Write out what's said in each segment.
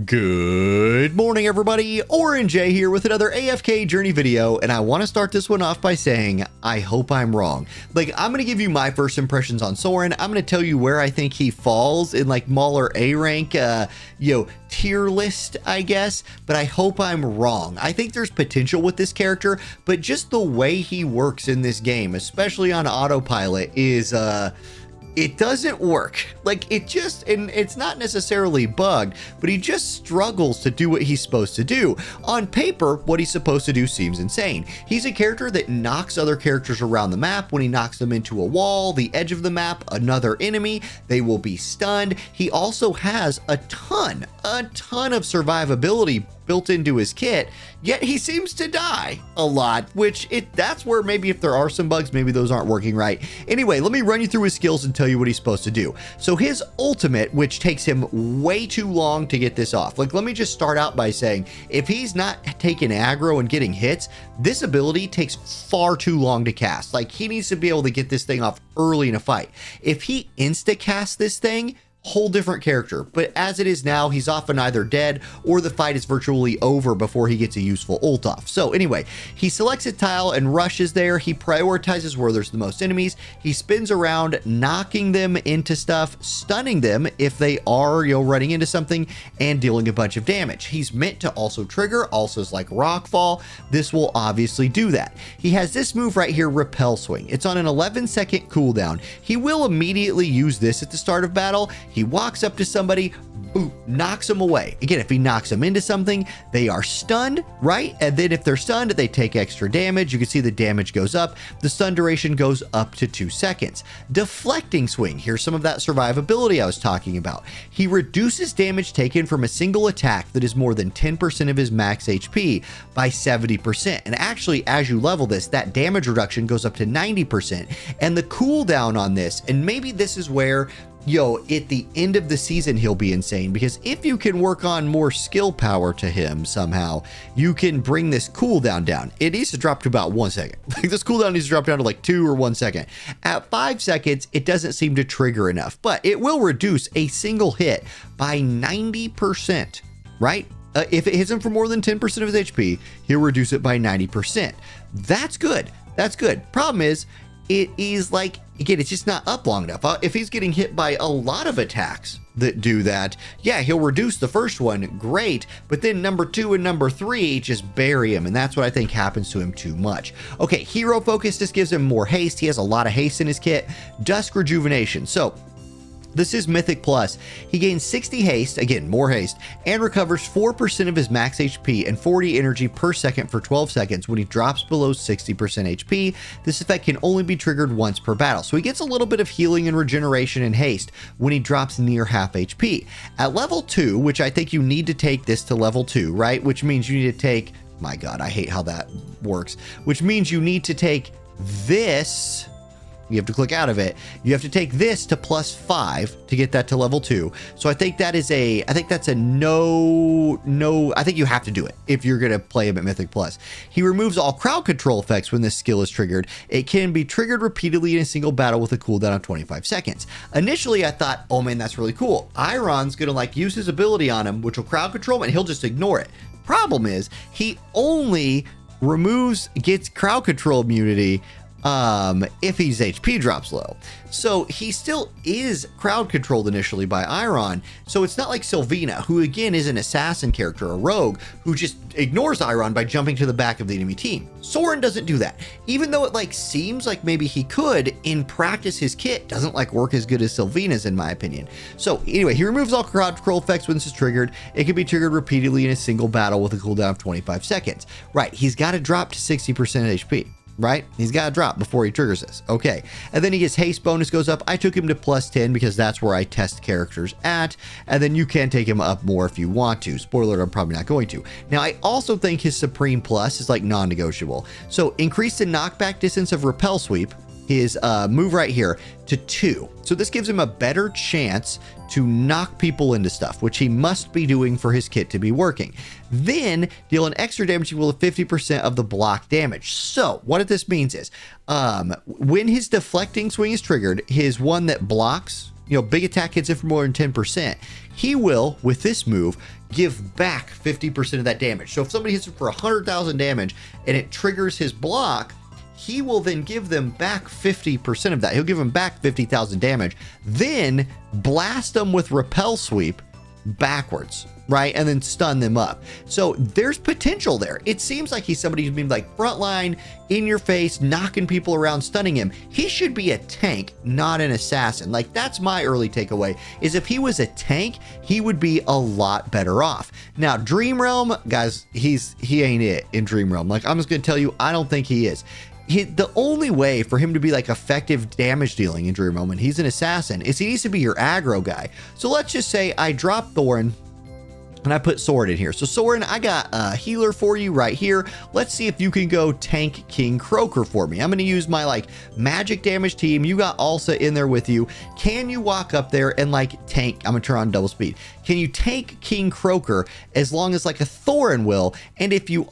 Good morning, everybody. Orange J here with another AFK journey video, and I want to start this one off by saying I hope I'm wrong. I'm going to give you my first impressions on Soren. I'm going to tell you where I think he falls in Mauler A rank, tier list, I guess, but I hope I'm wrong. I think there's potential with this character, but just the way he works in this game, especially on autopilot, is it doesn't work. And it's not necessarily bugged, but he just struggles to do what he's supposed to do. On paper, what he's supposed to do seems insane. He's a character that knocks other characters around the map. When he knocks them into a wall, the edge of the map, another enemy, they will be stunned. He also has a ton of survivability built into his kit, yet he seems to die a lot, that's where maybe if there are some bugs, maybe those aren't working right. Anyway, let me run you through his skills and tell you what he's supposed to do. So his ultimate, which takes him way too long to get this off. Let me just start out by saying, if he's not taking aggro and getting hits, this ability takes far too long to cast. He needs to be able to get this thing off early in a fight. If he insta-casts this thing, whole different character, but as it is now, he's often either dead or the fight is virtually over before he gets a useful ult off. So anyway, he selects a tile and rushes there. He prioritizes where there's the most enemies. He spins around, knocking them into stuff, stunning them if they are running into something, and dealing a bunch of damage. He's meant to also trigger, also like rockfall. This will obviously do that. He has this move right here, repel swing. It's on an 11-second cooldown. He will immediately use this at the start of battle. He walks up to somebody, boom, knocks them away. Again, if he knocks them into something, they are stunned, right? And then if they're stunned, they take extra damage. You can see the damage goes up. The stun duration goes up to 2 seconds. Deflecting swing. Here's some of that survivability I was talking about. He reduces damage taken from a single attack that is more than 10% of his max HP by 70%. And actually, as you level this, that damage reduction goes up to 90%. And the cooldown on this, and maybe this is where at the end of the season, he'll be insane, because if you can work on more skill power to him somehow, you can bring this cooldown down. It needs to drop to about 1 second. This cooldown needs to drop down to 2 or 1 second. At 5 seconds, it doesn't seem to trigger enough, but it will reduce a single hit by 90%, right? If it hits him for more than 10% of his HP, he'll reduce it by 90%. That's good. That's good. Problem is, it is again, it's just not up long enough. If he's getting hit by a lot of attacks that do that, yeah, he'll reduce the first one, great, but then number 2 and number 3 just bury him, and that's what I think happens to him too much. Okay, hero focus, this gives him more haste. He has a lot of haste in his kit. Dusk rejuvenation. So this is Mythic Plus. He gains 60 haste, again, more haste, and recovers 4% of his max HP and 40 energy per second for 12 seconds when he drops below 60% HP. This effect can only be triggered once per battle. So he gets a little bit of healing and regeneration and haste when he drops near half HP. At level 2, which I think you need to take this to level 2, right? Which means you need to take, my God, I hate how that works. Which means you need to take this. You have to click out of it. You have to take this to +5 to get that to level 2. So I think that's a no, I think you have to do it if you're going to play him at Mythic Plus. He removes all crowd control effects when this skill is triggered. It can be triggered repeatedly in a single battle with a cooldown of 25 seconds. Initially, I thought, oh man, that's really cool. Iron's going to use his ability on him, which will crowd control him, and he'll just ignore it. Problem is, he only gets crowd control immunity if his HP drops low. So he still is crowd controlled initially by Iron. So it's not like Sylvina, who again is an assassin character, a rogue, who just ignores Iron by jumping to the back of the enemy team. Soren doesn't do that. Even though it seems like maybe he could, in practice his kit doesn't work as good as Sylvina's, in my opinion. So anyway, he removes all crowd control effects when this is triggered. It can be triggered repeatedly in a single battle with a cooldown of 25 seconds. Right, he's got to drop to 60% HP. Right? He's got to drop before he triggers this. Okay. And then he gets haste bonus goes up. I took him to +10 because that's where I test characters at. And then you can take him up more if you want to. Spoiler, I'm probably not going to. Now, I also think his Supreme Plus is non-negotiable. So increase the knockback distance of repel sweep, his move right here, to 2. So this gives him a better chance to knock people into stuff, which he must be doing for his kit to be working. Then deal an extra damage equal to 50% of the block damage. So what this means is when his deflecting swing is triggered, his one that blocks big attack hits it for more than 10%, he will, with this move, give back 50% of that damage. So if somebody hits him for 100,000 damage and it triggers his block, he will then give them back 50% of that. He'll give them back 50,000 damage, then blast them with repel sweep backwards, right? And then stun them up. So there's potential there. It seems like he's somebody who's been like frontline, in your face, knocking people around, stunning him. He should be a tank, not an assassin. Like, that's my early takeaway, is if he was a tank, he would be a lot better off. Now, Dream Realm, guys, he ain't it in Dream Realm. Like, I'm just gonna tell you, I don't think he is. The only way for him to be like effective damage dealing in Dream Realm, and he's an assassin, is he needs to be your aggro guy. So let's just say I drop Thorin and I put Soren in here. So Soren, I got a healer for you right here. Let's see if you can go tank King Croaker for me. I'm going to use my like magic damage team. You got Alsa in there with you. Can you walk up there and like tank? I'm going to turn on double speed. Can you tank King Croaker as long as like a Thorin will? And if you're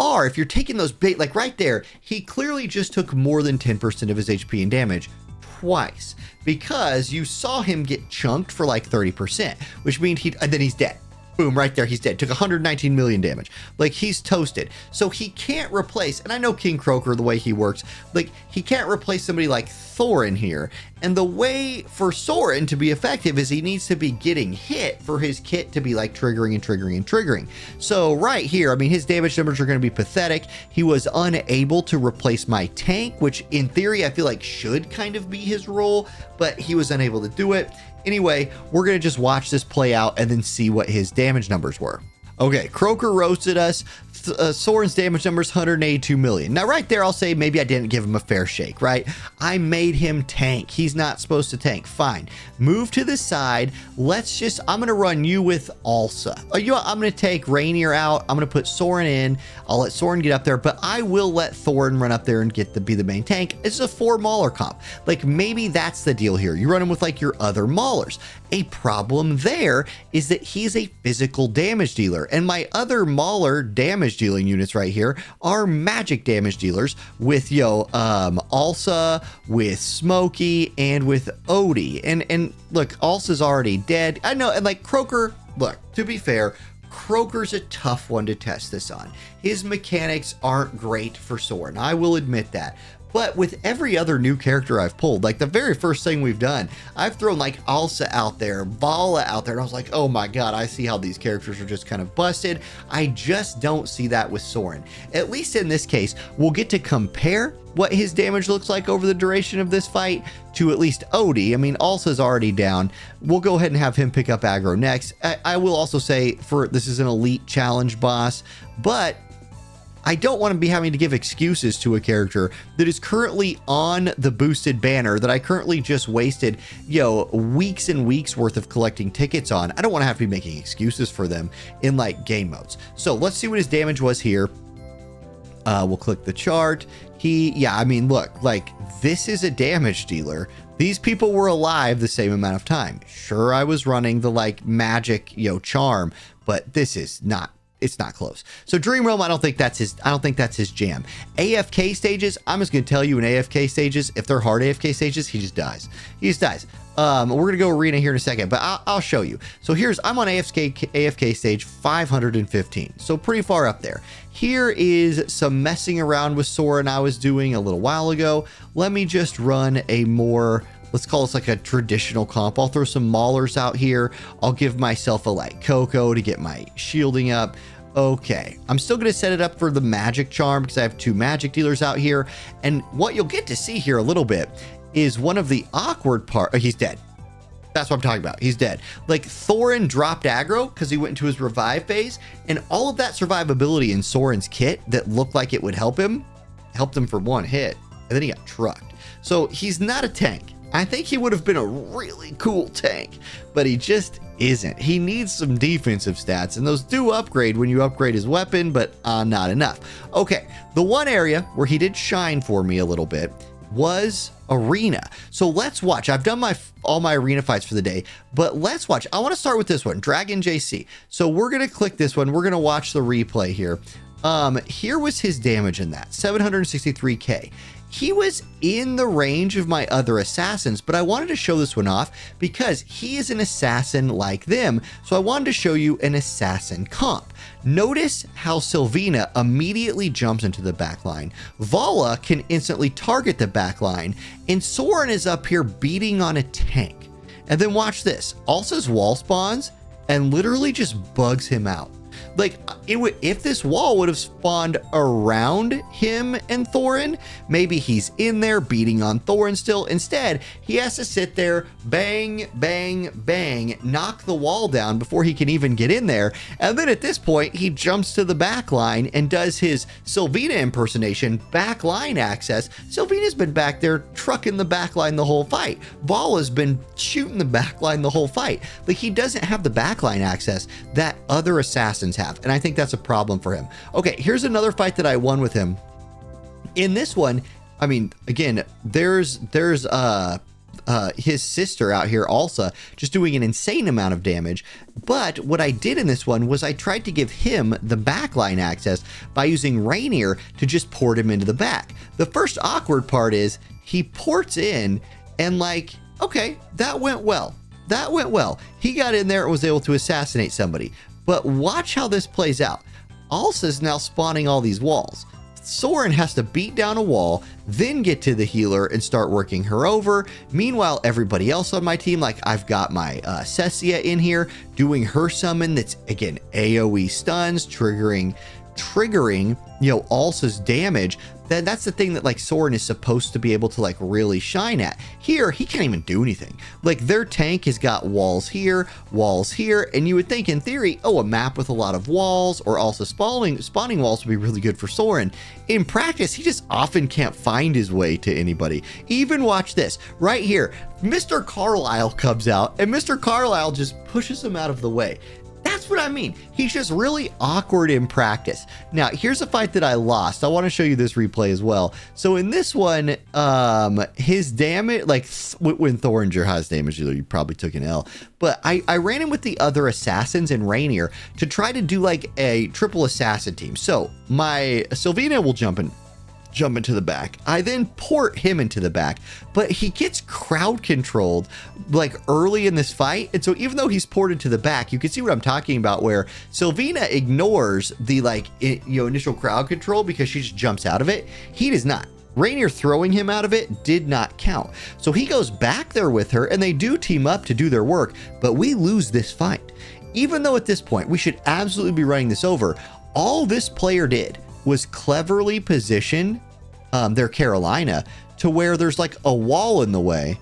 taking those bait, like right there, he clearly just took more than 10% of his HP and damage twice, because you saw him get chunked for like 30%, which means and then he's dead. Boom, right there, he's dead. Took 119 million damage. Like, he's toasted. So he can't replace, and I know King Croaker, the way he works, like, he can't replace somebody like Thorin here. And the way for Soren to be effective is he needs to be getting hit for his kit to be like triggering and triggering and triggering. So right here, I mean, his damage numbers are going to be pathetic. He was unable to replace my tank, which in theory, I feel like should kind of be his role, but he was unable to do it. Anyway, we're going to just watch this play out and then see what his damage numbers were. Okay, Croaker roasted us. Soren's damage number is 182 million. Now, right there, I'll say maybe I didn't give him a fair shake, right? I made him tank. He's not supposed to tank. Fine. Move to the side. I'm going to run you with Alsa. I'm going to take Rainier out. I'm going to put Soren in. I'll let Soren get up there, but I will let Thorin run up there and be the main tank. It's a 4 Mauler comp. Like, maybe that's the deal here. You run him with like your other Maulers. A problem there is that he's a physical damage dealer, and my other Mauler damage dealing units right here are magic damage dealers with Alsa, with Smokey, and with Odie. And look, Alsa's already dead. I know, and like Croaker, look, to be fair, Croaker's a tough one to test this on. His mechanics aren't great for Soren, I will admit that. But with every other new character I've pulled, like the very first thing we've done, I've thrown like Alsa out there, Vala out there, and I was like, oh my god, I see how these characters are just kind of busted. I just don't see that with Soren. At least in this case, we'll get to compare what his damage looks like over the duration of this fight to at least Odie. I mean, Alsa's already down. We'll go ahead and have him pick up aggro next. I will also say, this is an elite challenge boss, but I don't want to be having to give excuses to a character that is currently on the boosted banner that I currently just wasted, weeks and weeks worth of collecting tickets on. I don't want to have to be making excuses for them in like game modes. So let's see what his damage was here. We'll click the chart. I mean, look, like this is a damage dealer. These people were alive the same amount of time. Sure, I was running the like magic, charm, but this is not. It's not close. So Dream Realm, I don't think that's his jam. AFK stages, I'm just gonna tell you, in AFK stages, if they're hard AFK stages, he just dies. We're gonna go arena here in a second, but I'll show you. So I'm on AFK stage 515, so pretty far up there. Here is some messing around with Soren I was doing a little while ago. Let me just run a more, let's call this like a traditional comp. I'll throw some Maulers out here. I'll give myself a like Coco to get my shielding up. Okay, I'm still going to set it up for the magic charm because I have 2 magic dealers out here. And what you'll get to see here a little bit is one of the awkward part. He's dead. That's what I'm talking about. He's dead. Like Thorin dropped aggro because he went into his revive phase, and all of that survivability in Soren's kit that looked like it would helped him for 1 hit, and then he got trucked. So he's not a tank. I think he would have been a really cool tank, but he just isn't. He needs some defensive stats, and those do upgrade when you upgrade his weapon, but not enough. Okay, the one area where he did shine for me a little bit was arena. So let's watch. I've done all my arena fights for the day, but let's watch. I want to start with this one, Dragon JC. So we're going to click this one. We're going to watch the replay here. Here was his damage in that, 763k. he was in the range of my other assassins, but I wanted to show this one off because he is an assassin like them. So I wanted to show you an assassin comp. Notice how Sylvina immediately jumps into the backline. Vala can instantly target the backline, and Soren is up here beating on a tank. And then watch this. Alsa's wall spawns and literally just bugs him out. Like, if this wall would have spawned around him and Thorin, maybe he's in there beating on Thorin still. Instead, he has to sit there, bang, bang, bang, knock the wall down before he can even get in there. And then at this point, he jumps to the back line and does his Sylvina impersonation, back line access. Sylvina's been back there trucking the back line the whole fight. Vala's been shooting the back line the whole fight. Like, he doesn't have the backline access that other assassins have. And I think that's a problem for him. Okay, here's another fight that I won with him. In this one, I mean, again, there's his sister out here, Alsa, just doing an insane amount of damage. But what I did in this one was I tried to give him the backline access by using Rainier to just port him into the back. The first awkward part is he ports in and like, okay, that went well. That went well. He got in there and was able to assassinate somebody. But watch how this plays out. Alsa's now spawning all these walls. Soren has to beat down a wall, then get to the healer and start working her over. Meanwhile, everybody else on my team, like I've got my Cessia in here doing her summon that's, again, AoE stuns, triggering, you know, Alsa's damage. That's the thing that like Soren is supposed to be able to like really shine at. Here, he can't even do anything. Like their tank has got walls here, and you would think in theory, oh, a map with a lot of walls or also spawning walls would be really good for Soren. In practice, he just often can't find his way to anybody. Even watch this right here. Mr. Carlisle comes out and Mr. Carlisle just pushes him out of the way. That's what I mean. He's just really awkward in practice. Now, here's a fight that I lost. I want to show you this replay as well. So in this one, his damage, like when Thoringer has damage, you probably took an L. But I ran in with the other assassins in Rainier to try to do like a triple assassin team. So my Sylvina will jump into the back. I then port him into the back, but he gets crowd controlled like early in this fight. And so even though he's ported to the back, you can see what I'm talking about where Sylvina ignores the initial crowd control because she just jumps out of it. He does not. Rainier throwing him out of it did not count. So he goes back there with her and they do team up to do their work, but we lose this fight. Even though at this point we should absolutely be running this over, all this player did was cleverly position their Carolina to where there's like a wall in the way.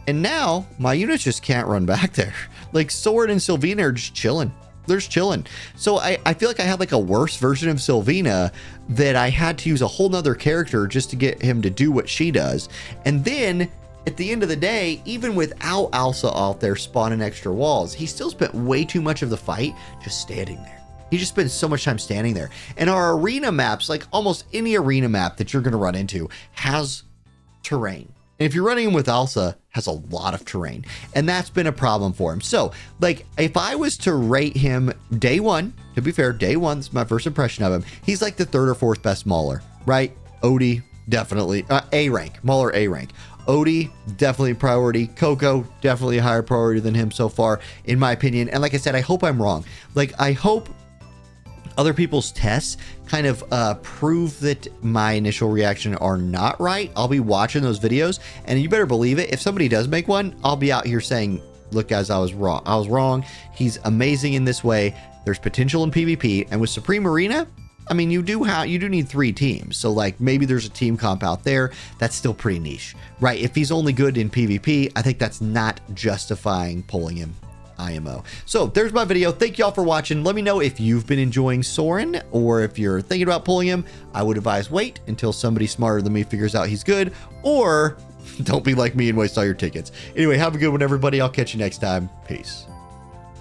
And now my units just can't run back there. Like Soren and Sylvina are just chilling. They're just chilling. So I feel like I had like a worse version of Sylvina that I had to use a whole nother character just to get him to do what she does. And then at the end of the day, even without Alsa out there spawning extra walls, he still spent way too much of the fight just standing there. He just spends so much time standing there. And our arena maps, like almost any arena map that you're going to run into, has terrain. And if you're running with Alsa, has a lot of terrain. And that's been a problem for him. So, like, if I was to rate him day one, to be fair, day one, this is my first impression of him, he's like the third or fourth best Mauler, right? Odie, definitely. A rank. Mauler A rank. Odie, definitely priority. Coco, definitely a higher priority than him so far, in my opinion. And like I said, I hope I'm wrong. Like, I hope other people's tests kind of prove that my initial reaction are not right. I'll be watching those videos, and you better believe it. If somebody does make one, I'll be out here saying, look, guys, I was wrong. I was wrong. He's amazing in this way. There's potential in PvP. And with Supreme Arena, I mean, you do need 3 teams. So like maybe there's a team comp out there that's still pretty niche, right? If he's only good in PvP, I think that's not justifying pulling him IMO. So there's my video. Thank y'all for watching. Let me know if you've been enjoying Soren or if you're thinking about pulling him. I would advise wait until somebody smarter than me figures out he's good, or don't be like me and waste all your tickets. Anyway, have a good one, everybody. I'll catch you next time. Peace.